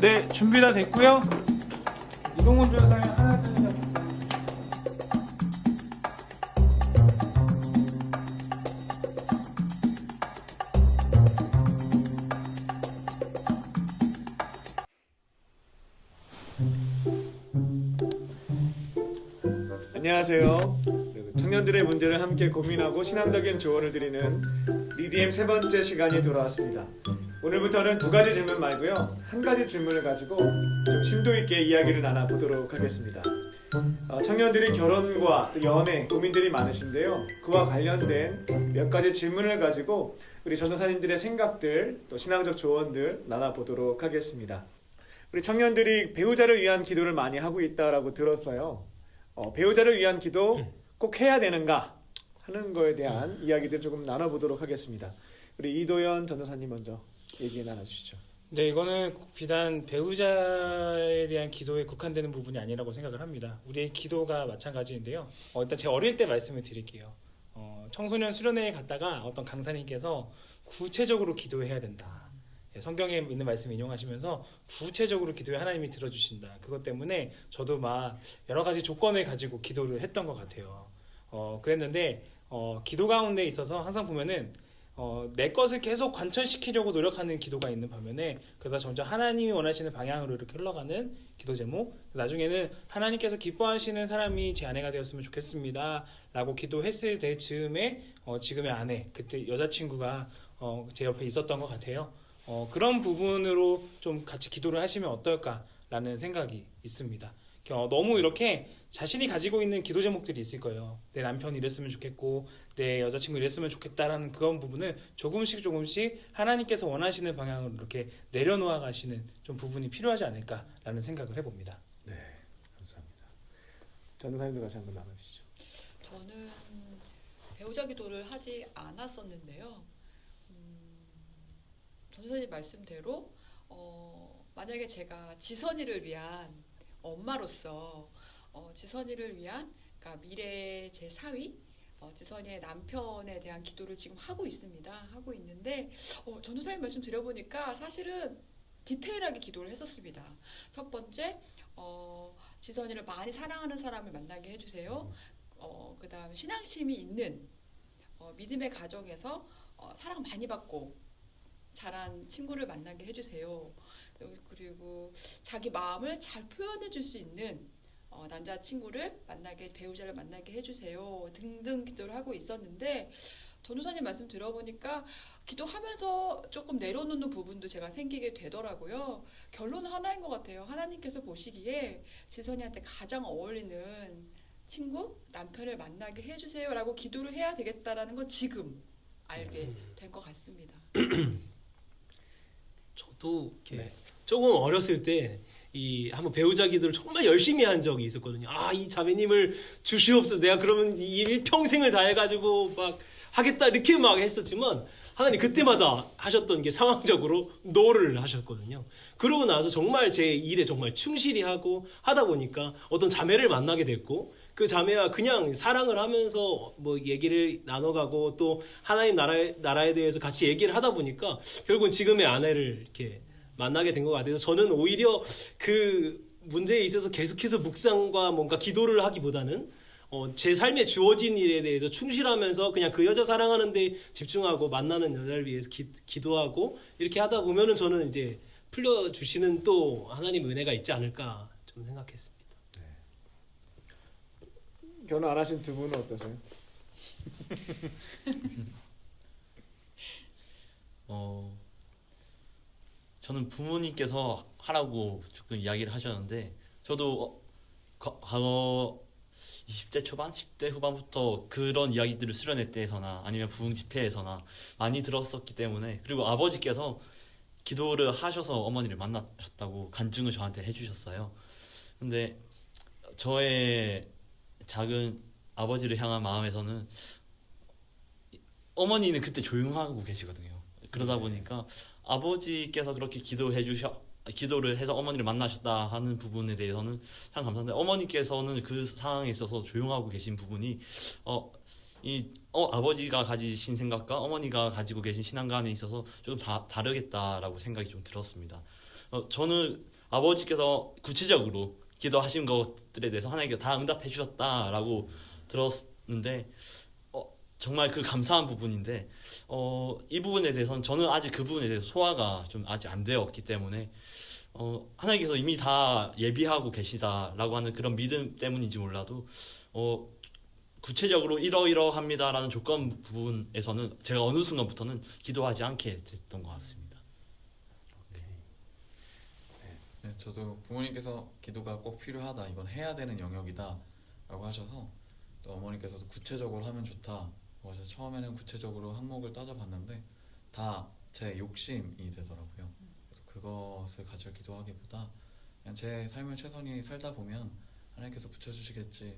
네, 준비 다 됐고요. 이동훈 조사님 하나 둘 셋. 안녕하세요. 청년들의 문제를 함께 고민하고 신앙적인 조언을 드리는 리디엠 세 번째 시간이 돌아왔습니다. 오늘부터는 두 가지 질문 말고요, 한 가지 질문을 가지고 좀 심도 있게 이야기를 나눠보도록 하겠습니다. 청년들이 결혼과 또 연애 고민들이 많으신데요, 그와 관련된 몇 가지 질문을 가지고 우리 전도사님들의 생각들 또 신앙적 조언들 나눠보도록 하겠습니다. 우리 청년들이 배우자를 위한 기도를 많이 하고 있다라고 들었어요. 배우자를 위한 기도 꼭 해야 되는가 하는 거에 대한 이야기들 조금 나눠보도록 하겠습니다. 우리 이도현 전도사님 먼저 얘기 나눠주시죠. 네, 이거는 꼭 비단 배우자에 대한 기도에 국한되는 부분이 아니라고 생각을 합니다. 우리의 기도가 마찬가지인데요. 일단 제가 어릴 때 말씀을 드릴게요. 청소년 수련회에 갔다가 어떤 강사님께서 구체적으로 기도해야 된다. 성경에 있는 말씀 인용하시면서 구체적으로 기도에 하나님이 들어주신다. 그것 때문에 저도 막 여러 가지 조건을 가지고 기도를 했던 것 같아요. 그랬는데 기도 가운데 있어서 항상 보면은 내 것을 계속 관철시키려고 노력하는 기도가 있는 반면에 그러다 점점 하나님이 원하시는 방향으로 이렇게 흘러가는 기도 제목, 나중에는 하나님께서 기뻐하시는 사람이 제 아내가 되었으면 좋겠습니다 라고 기도했을 때 즈음에 지금의 아내, 그때 여자친구가 제 옆에 있었던 것 같아요. 그런 부분으로 좀 같이 기도를 하시면 어떨까라는 생각이 있습니다. 너무 이렇게 자신이 가지고 있는 기도 제목들이 있을 거예요. 내 남편이 이랬으면 좋겠고 내 여자친구 이랬으면 좋겠다라는 그런 부분을 조금씩 하나님께서 원하시는 방향으로 이렇게 내려놓아 가시는 좀 부분이 필요하지 않을까라는 생각을 해봅니다. 네, 감사합니다. 전도사님도 같이 한번 나눠주시죠. 저는 배우자 기도를 하지 않았었는데요. 전도사님 말씀대로 만약에 제가 지선이를 위한 엄마로서 지선이를 위한, 그러니까 미래 제 사위 지선이의 남편에 대한 기도를 지금 하고 있습니다. 하고 있는데 전도사님 말씀 들어보니까 사실은 디테일하게 기도를 했었습니다. 첫 번째, 지선이를 많이 사랑하는 사람을 만나게 해주세요. 그 다음 신앙심이 있는 믿음의 가정에서 사랑 많이 받고 자란 친구를 만나게 해주세요. 그리고 자기 마음을 잘 표현해 줄 수 있는 남자친구를 만나게, 배우자를 만나게 해주세요 등등 기도를 하고 있었는데, 전도사님 말씀 들어보니까 기도하면서 조금 내려놓는 부분도 제가 생기게 되더라고요. 결론은 하나인 것 같아요. 하나님께서 보시기에 지선이한테 가장 어울리는 친구, 남편을 만나게 해주세요 라고 기도를 해야 되겠다라는 건 지금 알게 된 것 같습니다. 저도 이렇게 조금 어렸을 때 한번 배우자 기도를 정말 열심히 한 적이 있었거든요. 이 자매님을 주시옵소서. 내가 그러면 이 평생을 다해가지고 막 하겠다 이렇게 막 했었지만 하나님 그때마다 하셨던 게 상황적으로 노를 하셨거든요. 그러고 나서 정말 제 일에 정말 충실히 하고 하다 보니까 어떤 자매를 만나게 됐고, 그 자매와 그냥 사랑을 하면서 뭐 얘기를 나눠가고 또 하나님 나라에 대해서 같이 얘기를 하다 보니까 결국은 지금의 아내를 이렇게 만나게 된 것 같아서, 저는 오히려 그 문제에 있어서 계속해서 묵상과 뭔가 기도를 하기보다는 제 삶에 주어진 일에 대해서 충실하면서 그냥 그 여자 사랑하는 데 집중하고 만나는 여자를 위해서 기도하고 이렇게 하다 보면은 저는 이제 풀려주시는 또 하나님 은혜가 있지 않을까 좀 생각했습니다. 결혼 안 하신 두 분은 어떠세요? 저는 부모님께서 하라고 조금 이야기를 하셨는데, 저도 과거 20대 초반, 10대 후반부터 그런 이야기들을 수련회 때에서나 아니면 부흥 집회에서나 많이 들었었기 때문에, 그리고 아버지께서 기도를 하셔서 어머니를 만나셨다고 간증을 저한테 해주셨어요. 근데 저의 작은 아버지를 향한 마음에서는 어머니는 그때 조용하고 계시거든요. 그러다 보니까 아버지께서 그렇게 기도를 해서 어머니를 만나셨다 하는 부분에 대해서는 참 감사한데, 어머니께서는 그 상황에 있어서 조용하고 계신 부분이 아버지가 가지신 생각과 어머니가 가지고 계신 신앙관에 있어서 조금 다르겠다라고 생각이 좀 들었습니다. 저는 아버지께서 구체적으로 기도하신 것들에 대해서 하나님께서 다 응답해 주셨다라고 들었는데 정말 그 감사한 부분인데 이 부분에 대해서는 저는 아직 그 부분에 대해서 소화가 좀 아직 안 되었기 때문에 하나님께서 이미 다 예비하고 계시다라고 하는 그런 믿음 때문인지 몰라도 구체적으로 이러이러합니다라는 조건 부분에서는 제가 어느 순간부터는 기도하지 않게 됐던 것 같습니다. 네, 저도 부모님께서 기도가 꼭 필요하다, 이건 해야 되는 영역이다 라고 하셔서 또 어머니께서도 구체적으로 하면 좋다, 그래서 처음에는 구체적으로 항목을 따져봤는데 다 제 욕심이 되더라고요. 그래서 그것을 가지고 기도하기보다 그냥 제 삶을 최선히 살다 보면 하나님께서 붙여주시겠지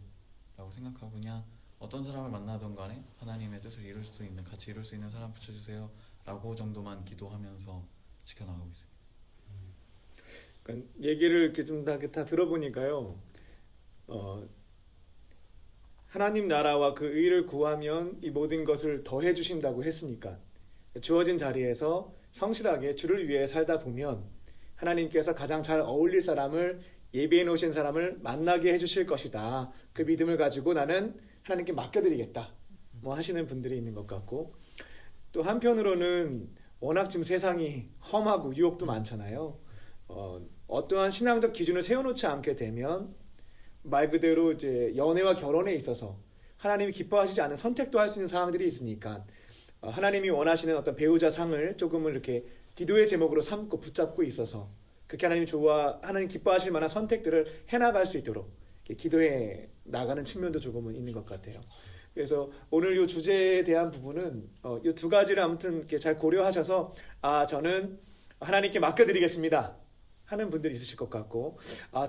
라고 생각하고, 그냥 어떤 사람을 만나던 간에 하나님의 뜻을 이룰 수 있는, 같이 이룰 수 있는 사람 붙여주세요 라고 정도만 기도하면서 지켜나가고 있습니다. 그러니까 얘기를 이렇게 좀 다 들어보니까요. 하나님 나라와 그 의를 구하면 이 모든 것을 더해 주신다고 했으니까 주어진 자리에서 성실하게 주를 위해 살다 보면 하나님께서 가장 잘 어울릴 사람을 예비해 놓으신 사람을 만나게 해주실 것이다. 그 믿음을 가지고 나는 하나님께 맡겨드리겠다. 뭐 하시는 분들이 있는 것 같고, 또 한편으로는 워낙 지금 세상이 험하고 유혹도 많잖아요. 어떠한 신앙적 기준을 세워놓지 않게 되면 말 그대로 이제 연애와 결혼에 있어서 하나님이 기뻐하시지 않은 선택도 할 수 있는 상황들이 있으니까 하나님이 원하시는 어떤 배우자 상을 조금은 이렇게 기도의 제목으로 삼고 붙잡고 있어서 그렇게 하나님 기뻐하실 만한 선택들을 해나갈 수 있도록 기도해 나가는 측면도 조금은 있는 것 같아요. 그래서 오늘 이 주제에 대한 부분은 이 두 가지를 아무튼 이렇게 잘 고려하셔서 저는 하나님께 맡겨드리겠습니다 하는 분들이 있으실 것 같고,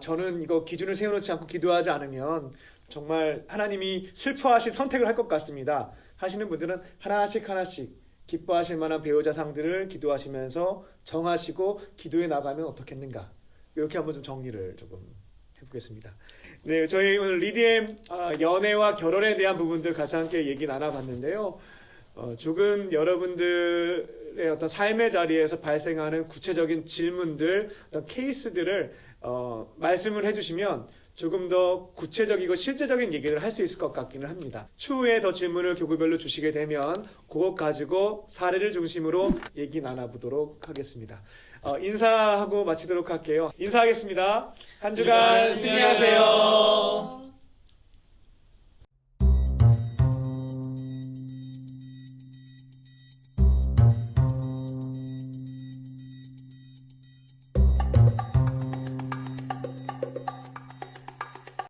저는 이거 기준을 세워놓지 않고 기도하지 않으면 정말 하나님이 슬퍼하실 선택을 할 것 같습니다 하시는 분들은 하나씩 기뻐하실 만한 배우자 상들을 기도하시면서 정하시고 기도해 나가면 어떻겠는가, 이렇게 한번 좀 정리를 조금 해보겠습니다. 네, 저희 오늘 리디엠 연애와 결혼에 대한 부분들 같이 함께 얘기 나눠봤는데요. 조금 여러분들의 어떤 삶의 자리에서 발생하는 구체적인 질문들, 어떤 케이스들을 말씀을 해주시면 조금 더 구체적이고 실제적인 얘기를 할 수 있을 것 같기는 합니다. 추후에 더 질문을 교구별로 주시게 되면 그것 가지고 사례를 중심으로 얘기 나눠보도록 하겠습니다. 인사하고 마치도록 할게요. 인사하겠습니다. 한 주간 승리하세요.